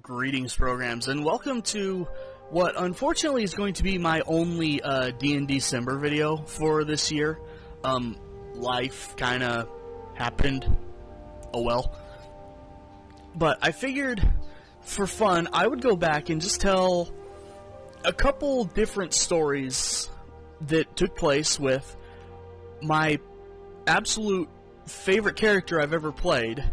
Greetings, programs, and welcome to what unfortunately is going to be my only DnDecember video for this year. Life kind of happened. Oh well. But I figured, for fun, I would go back and just tell a couple different stories that took place with my absolute favorite character I've ever played.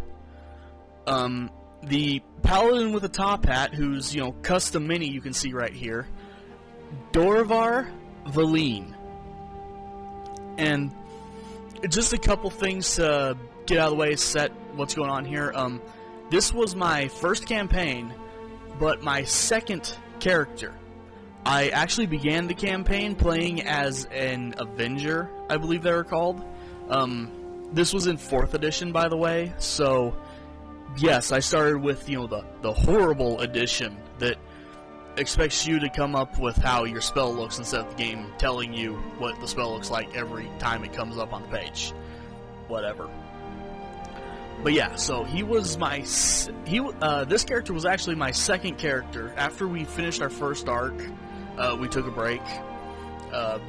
The paladin with a top hat, who's, custom mini you can see right here, Doravar Valine. And just a couple things to get out of the way, set what's going on here. This was my first campaign, but my second character. I actually began the campaign playing as an Avenger, I believe they were called. This was in 4th edition, by the way, so yes, I started with, the horrible edition that expects you to come up with how your spell looks instead of the game telling you what the spell looks like every time it comes up on the page. Whatever. But yeah, so he was my... this character was actually my second character. After we finished our first arc, we took a break. I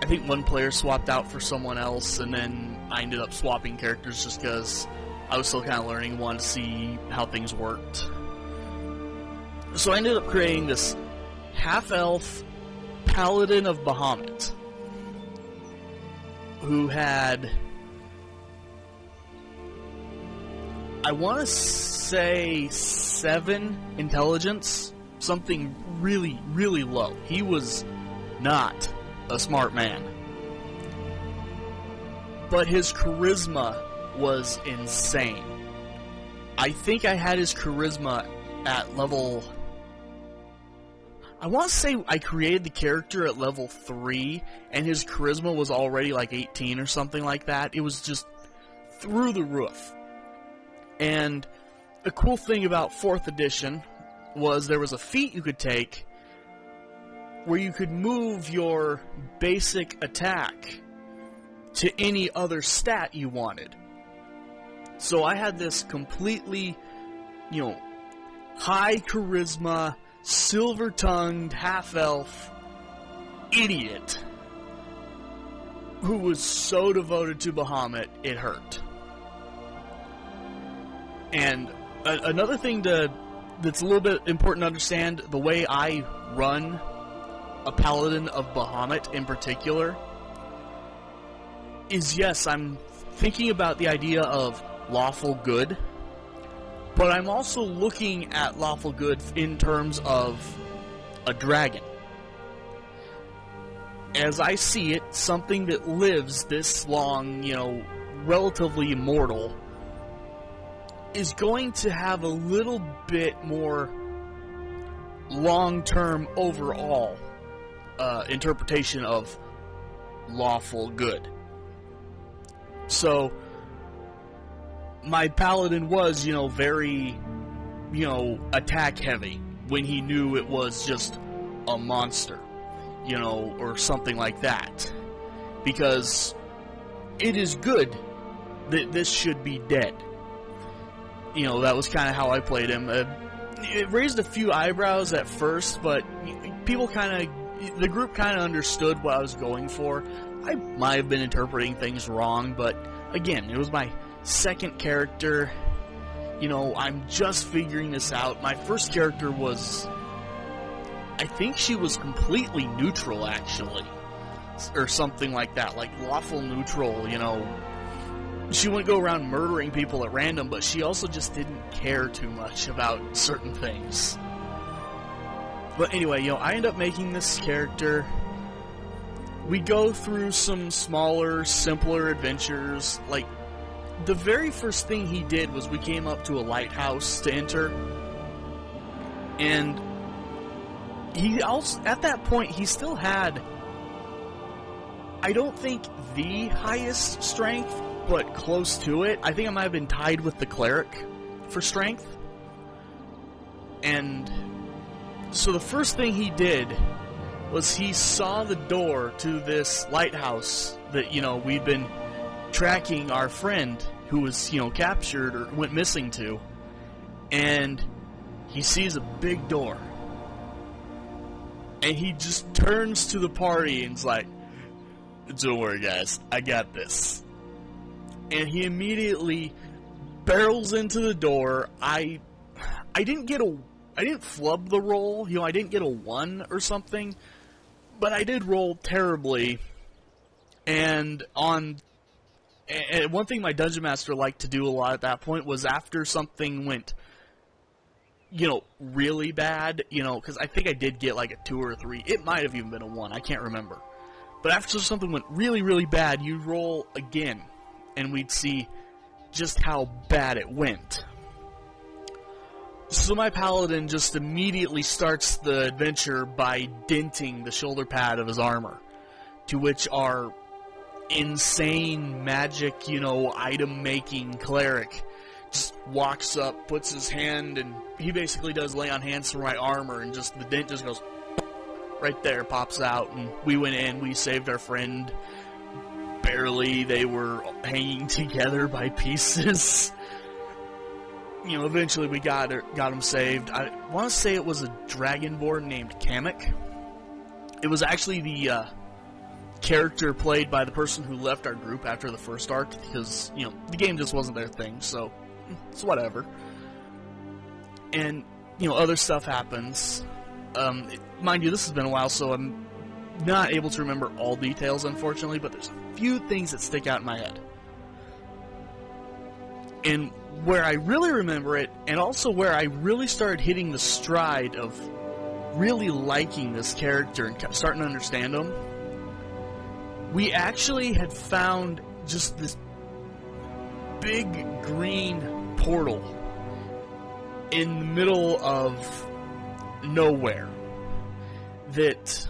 think one player swapped out for someone else, and then I ended up swapping characters just because I was still kind of learning, wanted to see how things worked. So I ended up creating this half-elf paladin of Bahamut, who had, I want to say 7 intelligence, something really, really low. He was not a smart man. But his charisma was insane. I think I had his charisma at level... I want to say I created the character at level 3, and his charisma was already like 18 or something like that. It was just through the roof. And the cool thing about 4th edition was there was a feat you could take where you could move your basic attack to any other stat you wanted. So I had this completely, high charisma, silver-tongued, half-elf idiot who was so devoted to Bahamut, it hurt. And another thing that's a little bit important to understand, the way I run a paladin of Bahamut in particular, is yes, I'm thinking about the idea of lawful good, but I'm also looking at lawful good in terms of a dragon. As I see it, something that lives this long, relatively immortal, is going to have a little bit more long-term overall interpretation of lawful good. So my paladin was, very, attack heavy when he knew it was just a monster, or something like that. Because it is good that this should be dead. That was kind of how I played him. It raised a few eyebrows at first, but the group kind of understood what I was going for. I might have been interpreting things wrong, but again, it was my second character. I'm just figuring this out. My first character was, I think she was completely neutral, actually, or something like that, like lawful neutral. She wouldn't go around murdering people at random, but she also just didn't care too much about certain things. But anyway, I end up making this character. We go through some smaller, simpler adventures. Like, the very first thing he did was we came up to a lighthouse to enter. And he also, at that point, he still had, I don't think the highest strength, but close to it. I think I might have been tied with the cleric for strength. And so the first thing he did was he saw the door to this lighthouse that, we'd been tracking our friend who was, captured or went missing to. And he sees a big door. And he just turns to the party and's like, "Don't worry, guys, I got this." And he immediately barrels into the door. I didn't flub the roll, I didn't get a 1 or something, but I did roll terribly. And one thing my dungeon master liked to do a lot at that point was after something went, really bad, because I think I did get like a 2 or a 3. It might have even been a 1, I can't remember. But after something went really, really bad, you roll again, and we'd see just how bad it went. So my paladin just immediately starts the adventure by denting the shoulder pad of his armor, to which our insane magic, item-making cleric just walks up, puts his hand, and he basically does lay on hands for my armor, and just the dent just goes right there, pops out, and we went in, we saved our friend. Barely, they were hanging together by pieces. Eventually we got him saved. I want to say it was a dragonborn named Kamek. It was actually the character played by the person who left our group after the first arc, because, the game just wasn't their thing, so it's whatever. And, other stuff happens. Mind you, this has been a while, so I'm not able to remember all details, unfortunately, but there's a few things that stick out in my head. And where I really remember it, and also where I really started hitting the stride of really liking this character and starting to understand him, we actually had found just this big green portal in the middle of nowhere that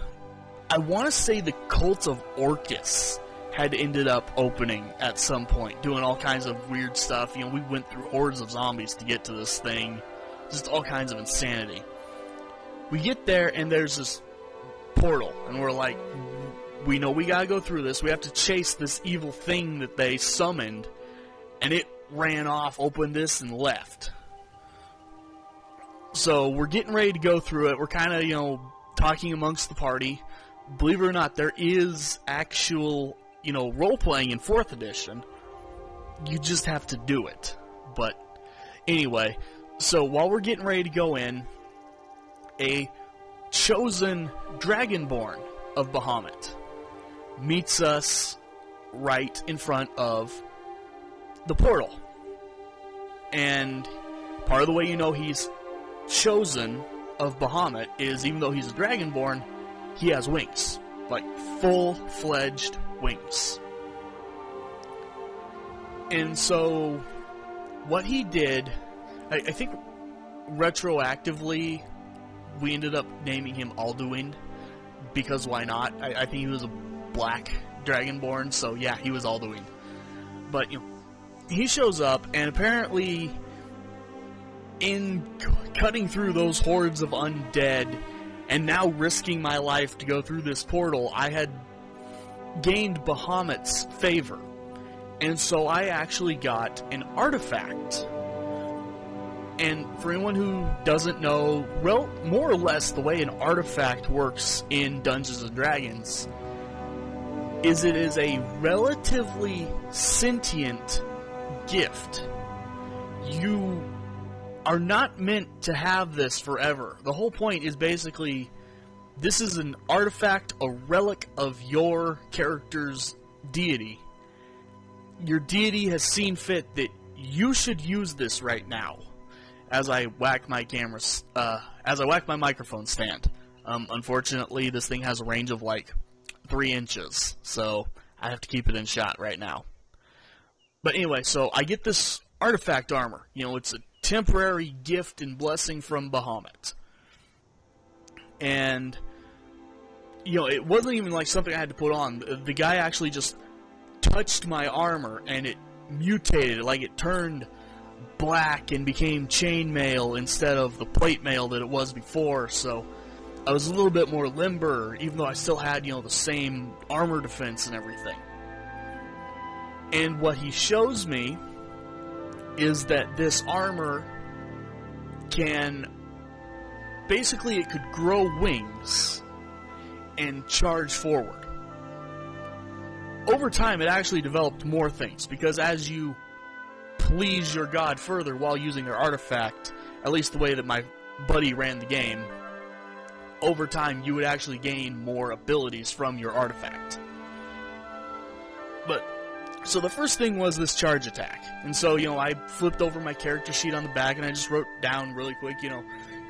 I want to say the cult of Orcus had ended up opening at some point, doing all kinds of weird stuff. We went through hordes of zombies to get to this thing, just all kinds of insanity. We get there, and there's this portal, and we're like, we know we gotta go through this. We have to chase this evil thing that they summoned, and it ran off, opened this, and left. So we're getting ready to go through it. We're kind of, talking amongst the party. Believe it or not, there is actual, role-playing in 4th edition. You just have to do it. But, anyway, so while we're getting ready to go in, a chosen Dragonborn of Bahamut meets us right in front of the portal. And part of the way he's chosen of Bahamut is, even though he's a Dragonborn, he has wings. Like, full-fledged wings. And so, what he did, I think retroactively, we ended up naming him Alduin, because why not? I think he was a black Dragonborn, so yeah, he was Alduin. But, he shows up, and apparently, in cutting through those hordes of undead, and now risking my life to go through this portal, I had gained Bahamut's favor. And so I actually got an artifact. And for anyone who doesn't know, well, more or less the way an artifact works in Dungeons & Dragons is it is a relatively sentient gift. You are not meant to have this forever. The whole point is basically, this is an artifact, a relic of your character's deity. Your deity has seen fit that you should use this right now. As I whack my microphone stand. Unfortunately, this thing has a range of like 3 inches, so I have to keep it in shot right now. But anyway, so I get this artifact armor. It's a temporary gift and blessing from Bahamut. And, it wasn't even like something I had to put on. The guy actually just touched my armor, and it mutated, like it turned black and became chainmail instead of the plate mail that it was before, so I was a little bit more limber, even though I still had, the same armor defense and everything. And what he shows me is that this armor can basically it could grow wings and charge forward. Over time, it actually developed more things, because as you please your god further while using their artifact, at least the way that my buddy ran the game, over time you would actually gain more abilities from your artifact. But, so the first thing was this charge attack. And so, I flipped over my character sheet on the back and I just wrote down really quick,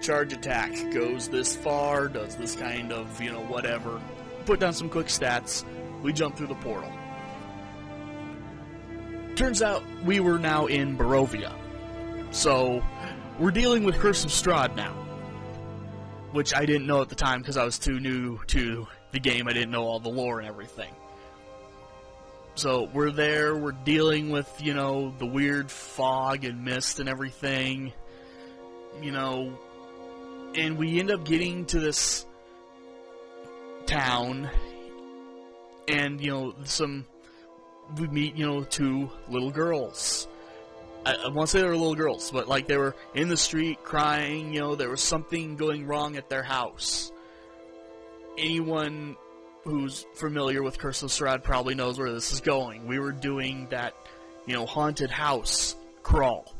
charge attack goes this far, does this kind of, whatever. Put down some quick stats. We jump through the portal. Turns out we were now in Barovia. So, we're dealing with Curse of Strahd now. Which I didn't know at the time because I was too new to the game. I didn't know all the lore and everything. So, we're there, we're dealing with, the weird fog and mist and everything. And we end up getting to this town. And, we meet, two little girls. I won't say they were little girls, but, they were in the street crying, there was something going wrong at their house. Anyone who's familiar with Curse of Strahd probably knows where this is going. We were doing that, haunted house crawl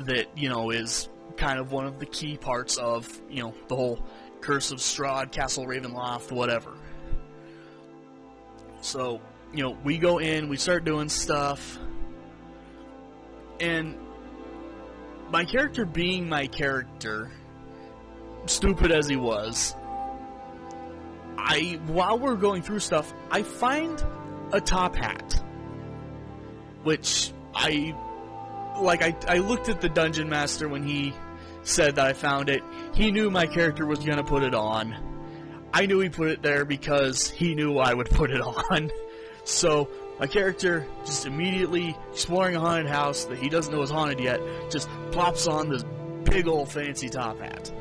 that, is kind of one of the key parts of, the whole Curse of Strahd, Castle Ravenloft, whatever. So, we go in, we start doing stuff, and my character being my character, stupid as he was, while we're going through stuff, I find a top hat, which I looked at the dungeon master when he said that I found it. He knew my character was going to put it on. I knew he put it there because he knew I would put it on. So, my character, just immediately exploring a haunted house that he doesn't know is haunted yet, just plops on this big old fancy top hat.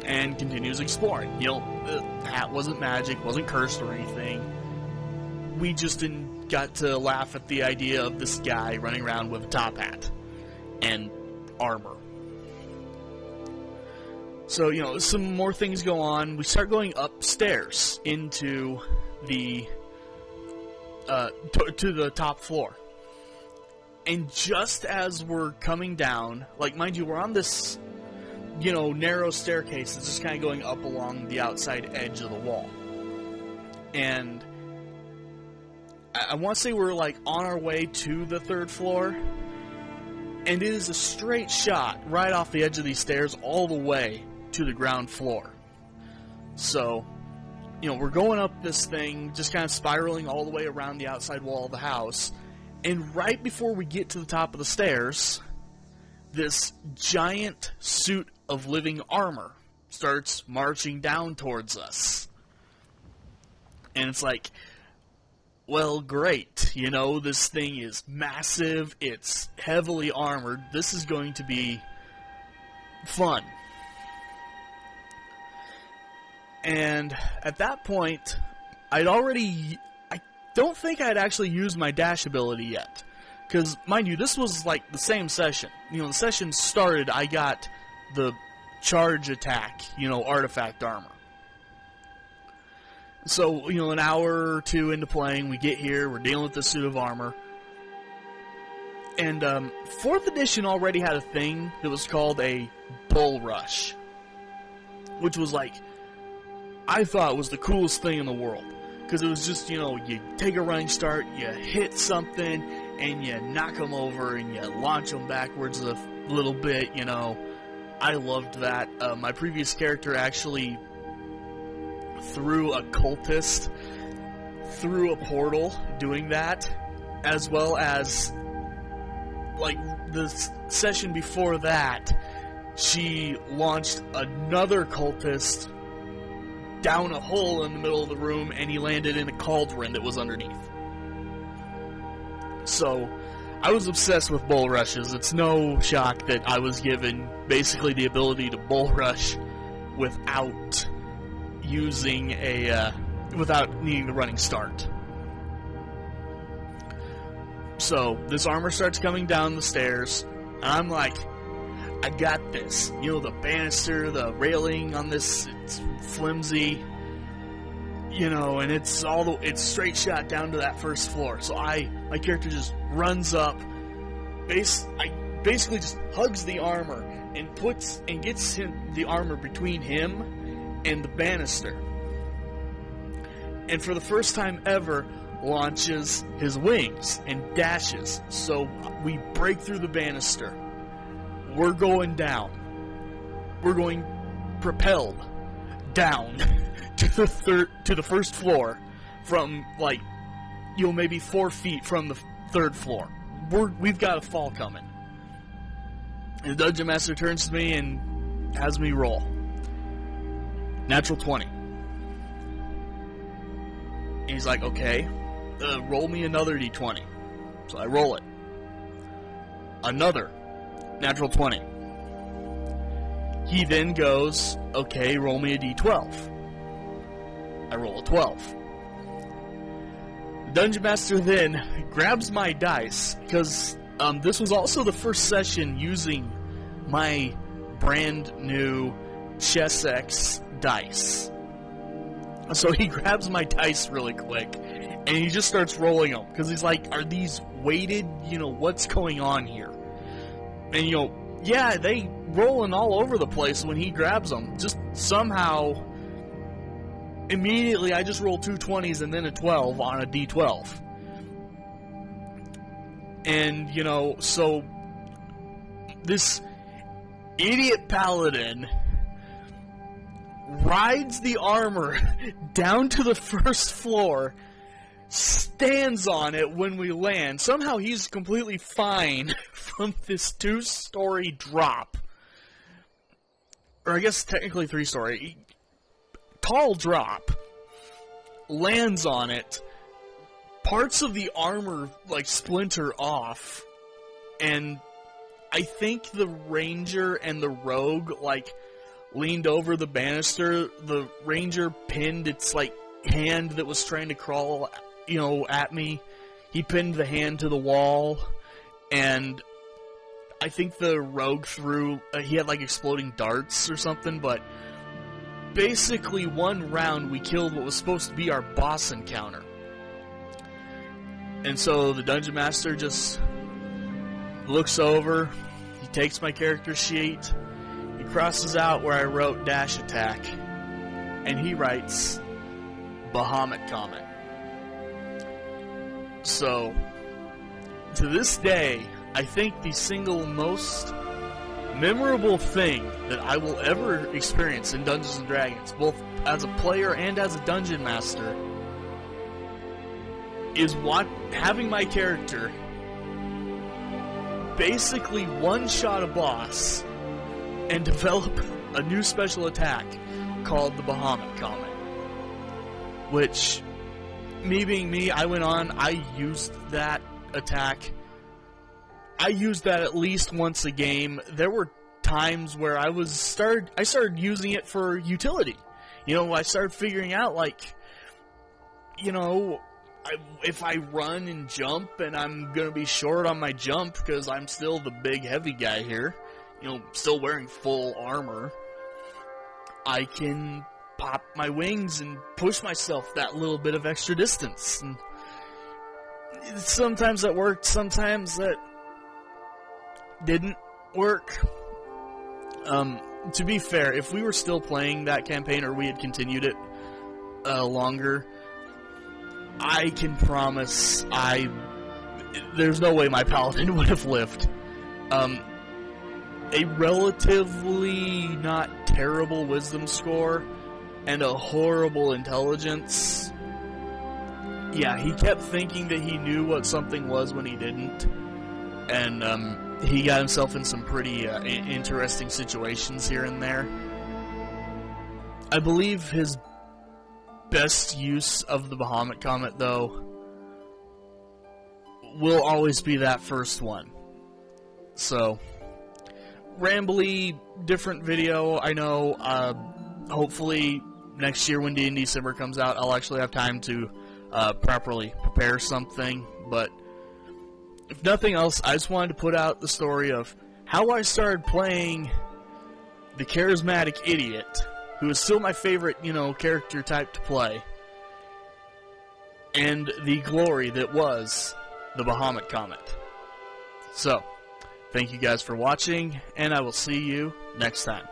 And continues exploring. The hat wasn't magic, wasn't cursed or anything. We just got to laugh at the idea of this guy running around with a top hat and armor. So, some more things go on. We start going upstairs into the to the top floor. And just as we're coming down, mind you, we're on this, narrow staircase that's just kind of going up along the outside edge of the wall. And I want to say we're, on our way to the third floor. And it is a straight shot right off the edge of these stairs all the way to the ground floor. So, we're going up this thing, just kind of spiraling all the way around the outside wall of the house. And right before we get to the top of the stairs, this giant suit of living armor starts marching down towards us. And it's like, well, great. This thing is massive. It's heavily armored. This is going to be fun. And at that point, I don't think I'd actually used my dash ability yet. Because, mind you, this was the same session. The session started, I got the charge attack, artifact armor. So, an hour or two into playing, we get here, we're dealing with the suit of armor. And, 4th edition already had a thing that was called a bull rush. Which was I thought was the coolest thing in the world. Because it was just, you take a running start, you hit something, and you knock them over, and you launch them backwards a little bit, I loved that. My previous character actually threw a cultist through a portal doing that, as well as, the session before that, she launched another cultist down a hole in the middle of the room, and he landed in a cauldron that was underneath. So, I was obsessed with bull rushes. It's no shock that I was given basically the ability to bull rush without using without needing the running start. So, this armor starts coming down the stairs, and I'm like, I got this. You know, the banister, the railing on this, it's flimsy. You know, and it's straight shot down to that first floor. So my character just runs up, basically just hugs the armor and gets the armor between him and the banister. And for the first time ever, launches his wings and dashes. So we break through the banister. We're going down. We're going propelled down to the first floor from, like, you know, maybe 4 feet from the third floor. We've got a fall coming. And the Dungeon Master turns to me and has me roll. Natural 20. And he's like, okay, roll me another d20. So I roll it. Another natural 20. He then goes, okay, roll me a d12. I roll a 12. The Dungeon Master then grabs my dice, because this was also the first session using my brand new Chess X dice. So he grabs my dice really quick, and he just starts rolling them, because he's like, are these weighted? You know, what's going on here? And, you know, yeah, they rolling all over the place when he grabs them. Just somehow, immediately, I just rolled 2 20s and then a 12 on a d12. And, you know, so this idiot paladin rides the armor down to the first floor, stands on it when we land. Somehow he's completely fine from this 2-story drop. Or I guess technically 3-story. Tall drop. Lands on it. Parts of the armor, like, splinter off. And I think the ranger and the rogue, like, leaned over the banister. The ranger pinned its, like, hand that was trying to crawl, you know, at me. He pinned the hand to the wall, and I think the rogue threw, he had, like, exploding darts or something, but basically one round we killed what was supposed to be our boss encounter. And so the Dungeon Master just looks over, he takes my character sheet, he crosses out where I wrote dash attack, and he writes Bahamut Comet. So, to this day, I think the single most memorable thing that I will ever experience in Dungeons & Dragons, both as a player and as a Dungeon Master, is having my character basically one-shot a boss and develop a new special attack called the Bahamut Comet. Which, me being me, I went on, I used that attack. I used that at least once a game. There were times where I started using it for utility. You know, I started figuring out, like, you know, if I run and jump and I'm going to be short on my jump because I'm still the big heavy guy here, you know, still wearing full armor, I can pop my wings and push myself that little bit of extra distance. And sometimes that worked, sometimes that didn't work. To be fair, if we were still playing that campaign or we had continued it longer, I can promise there's no way my paladin would have lived. A relatively not terrible wisdom score and a horrible intelligence. Yeah, he kept thinking that he knew what something was when he didn't. And he got himself in some pretty interesting situations here and there. I believe his best use of the Bahamut Comet, though, will always be that first one. So, rambly, different video, I know. Hopefully, next year when DnDecember comes out, I'll actually have time to properly prepare something. But if nothing else, I just wanted to put out the story of how I started playing the charismatic idiot, who is still my favorite, character type to play, and the glory that was the Bahamut Comet. So, thank you guys for watching, and I will see you next time.